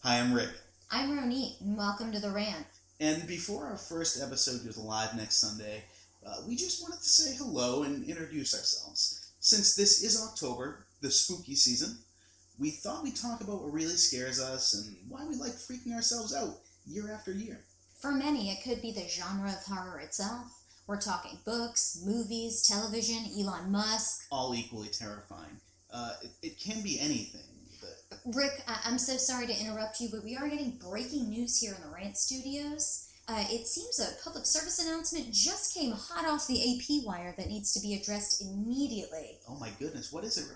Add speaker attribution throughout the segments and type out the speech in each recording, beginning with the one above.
Speaker 1: Hi, I'm Rick.
Speaker 2: I'm Ronit, and welcome to the Rant.
Speaker 1: And before our first episode goes live next Sunday, we just wanted to say hello and introduce ourselves. Since this is October, the spooky season, we thought we'd talk about what really scares us and why we like freaking ourselves out year after year.
Speaker 2: For many, it could be the genre of horror itself. We're talking books, movies, television, Elon Musk.
Speaker 1: All equally terrifying. It can be anything.
Speaker 2: Rick, I'm so sorry to interrupt you, but we are getting breaking news here in the Rant Studios. It seems a public service announcement just came hot off the AP wire that needs to be addressed immediately.
Speaker 1: Oh my goodness, what is it,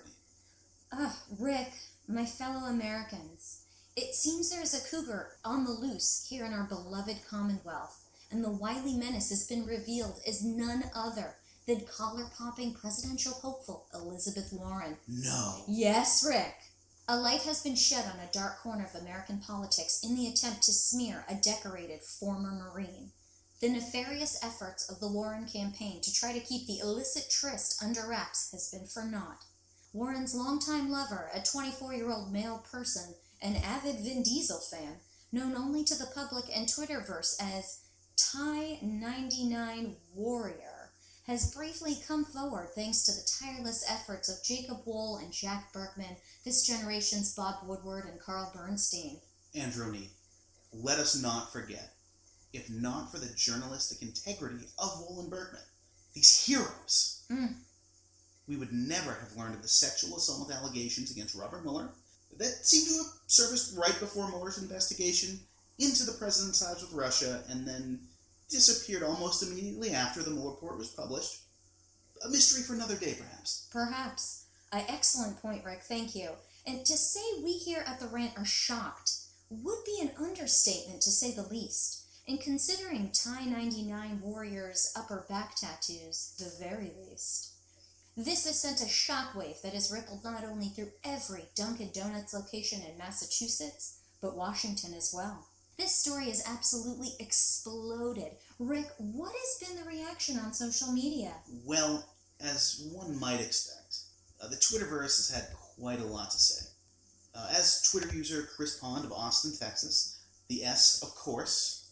Speaker 1: Ronit?
Speaker 2: Rick, my fellow Americans, it seems there is a cougar on the loose here in our beloved Commonwealth, and the wily menace has been revealed as none other than collar-popping presidential hopeful Elizabeth Warren.
Speaker 1: No.
Speaker 2: Yes, Rick. A light has been shed on a dark corner of American politics in the attempt to smear a decorated former Marine. The nefarious efforts of the Warren campaign to try to keep the illicit tryst under wraps has been for naught. Warren's longtime lover, a 24-year-old male person, an avid Vin Diesel fan, known only to the public and Twitterverse as Thai99 Warrior, has briefly come forward thanks to the tireless efforts of Jacob Wohl and Jack Berkman, this generation's Bob Woodward and Carl Bernstein.
Speaker 1: And Ronit, let us not forget, if not for the journalistic integrity of Wohl and Berkman, these heroes, we would never have learned of the sexual assault allegations against Robert Mueller that seemed to have surfaced right before Mueller's investigation into the president's ties with Russia and then disappeared almost immediately after the Mueller report was published. A mystery for another day, perhaps.
Speaker 2: Perhaps. Excellent point, Rick. Thank you. And to say we here at the Rant are shocked would be an understatement, to say the least. And considering Thai99 Warrior's upper back tattoos, the very least. This has sent a shockwave that has rippled not only through every Dunkin' Donuts location in Massachusetts, but Washington as well. This story has absolutely exploded. Rick, what has been the reaction on social media?
Speaker 1: Well, as one might expect, the Twitterverse has had quite a lot to say. As Twitter user Chris Pond of Austin, Texas, the S, of course,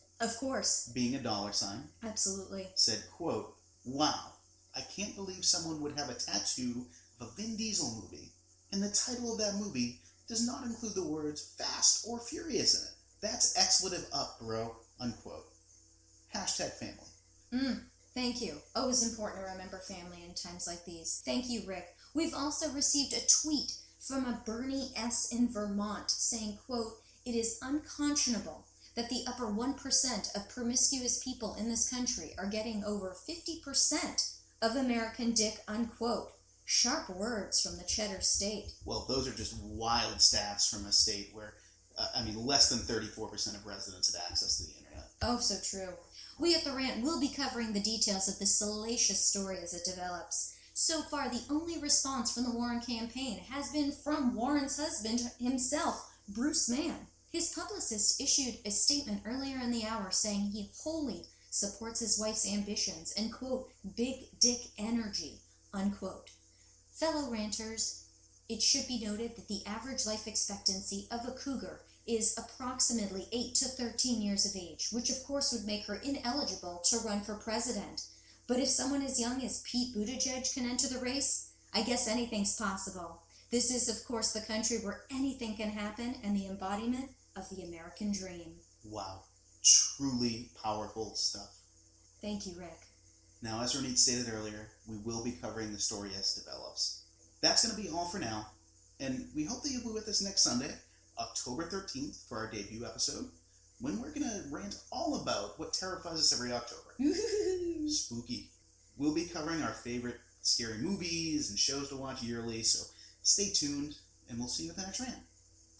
Speaker 1: being a $,
Speaker 2: Absolutely.
Speaker 1: said, quote, "Wow, I can't believe someone would have a tattoo of a Vin Diesel movie, and the title of that movie does not include the words Fast or Furious in it. That's expletive up, bro," unquote. Hashtag family.
Speaker 2: Thank you. Always important to remember family in times like these. Thank you, Rick. We've also received a tweet from a Bernie S. in Vermont saying, quote, "It is unconscionable that the upper 1% of promiscuous people in this country are getting over 50% of American dick," unquote. Sharp words from the Cheddar State.
Speaker 1: Well, those are just wild stats from a state where, less than 34% of residents have access to the internet.
Speaker 2: Oh, so true. We at the Rant will be covering the details of this salacious story as it develops. So far, the only response from the Warren campaign has been from Warren's husband himself, Bruce Mann. His publicist issued a statement earlier in the hour saying he wholly supports his wife's ambitions and, quote, "big dick energy," unquote. Fellow ranters, it should be noted that the average life expectancy of a cougar is approximately 8 to 13 years of age, which of course would make her ineligible to run for president. But if someone as young as Pete Buttigieg can enter the race, I guess anything's possible. This is, of course, the country where anything can happen and the embodiment of the American dream.
Speaker 1: Wow. Truly powerful stuff.
Speaker 2: Thank you, Rick.
Speaker 1: Now, as Ronit stated earlier, we will be covering the story as it develops. That's going to be all for now, and we hope that you'll be with us next Sunday, October 13th, for our debut episode, when we're going to rant all about what terrifies us every October. Spooky. We'll be covering our favorite scary movies and shows to watch yearly, so stay tuned, and we'll see you at the next rant.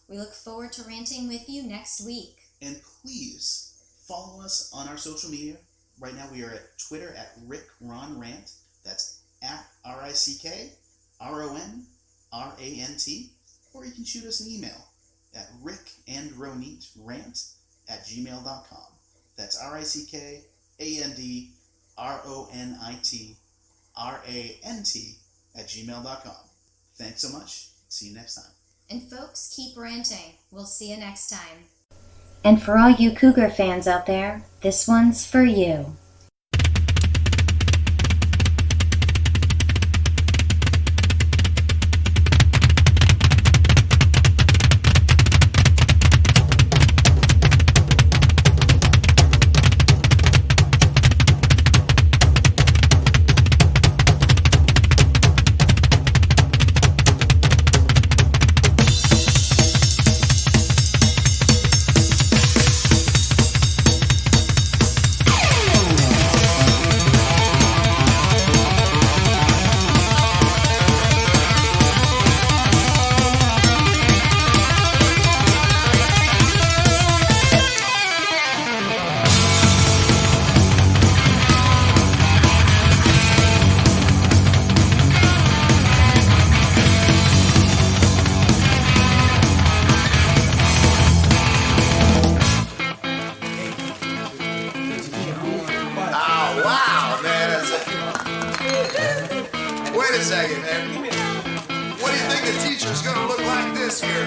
Speaker 2: We look forward to ranting with you next week.
Speaker 1: And please follow us on our social media. Right now we are at Twitter at RickRonRant. That's at RickRonRant. Or you can shoot us an email at rickandronitrant@gmail.com. That's RickAndRonitrant@gmail.com. Thanks so much. See you next time.
Speaker 2: And folks, keep ranting. We'll see you next time.
Speaker 3: And for all you Cougar fans out there, this one's for you.
Speaker 4: Wait a second, man. What do you think the teacher's gonna look like this year?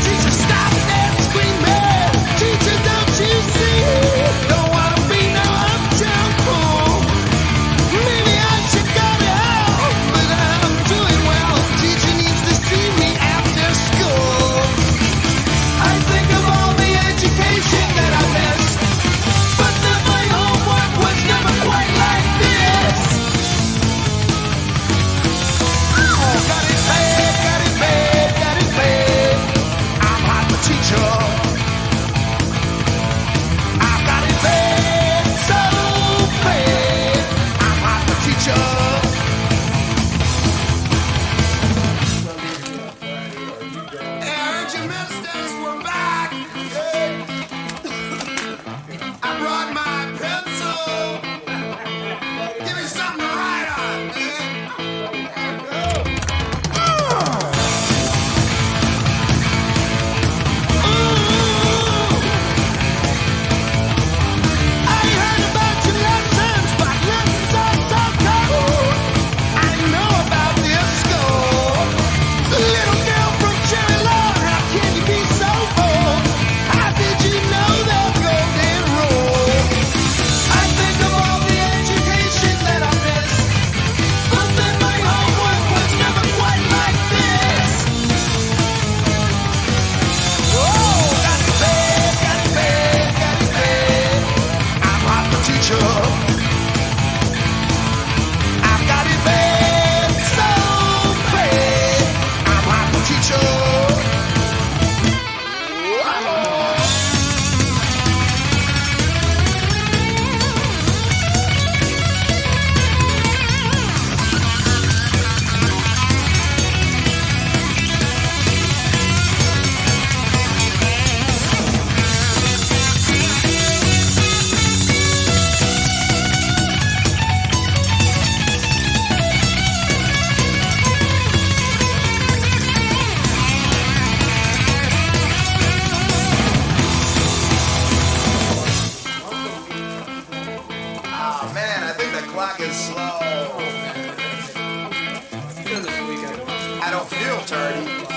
Speaker 4: Teacher, stop that screaming. Teacher, don't you see? Don't wanna be no uptown fool. Maybe I should go to hell, but I'm doing well. Teacher needs to see me after school. I think of all the education that I missed, but then my homework was never quite like this. Oh, got it bad, got it bad, got it bad. I'm not the teacher. I've got it bad, so bad. I'm not the teacher. Hey, I heard your ministers were back. I brought my pencil. Give me something to write on, man. I heard about your lessons, but lessons are so cold. I know about this school. Little girl from Cherry Lawn, how can you be so bold? How did you know the golden rule? I think of all the education that I missed, but then my homework was never quite like this. Oh, got it bad, got it bad, got it bad. I'm not the teacher. I've got it bad, so bad. I'm not the teacher. Oh man, I think the clock is slow. I don't feel dirty.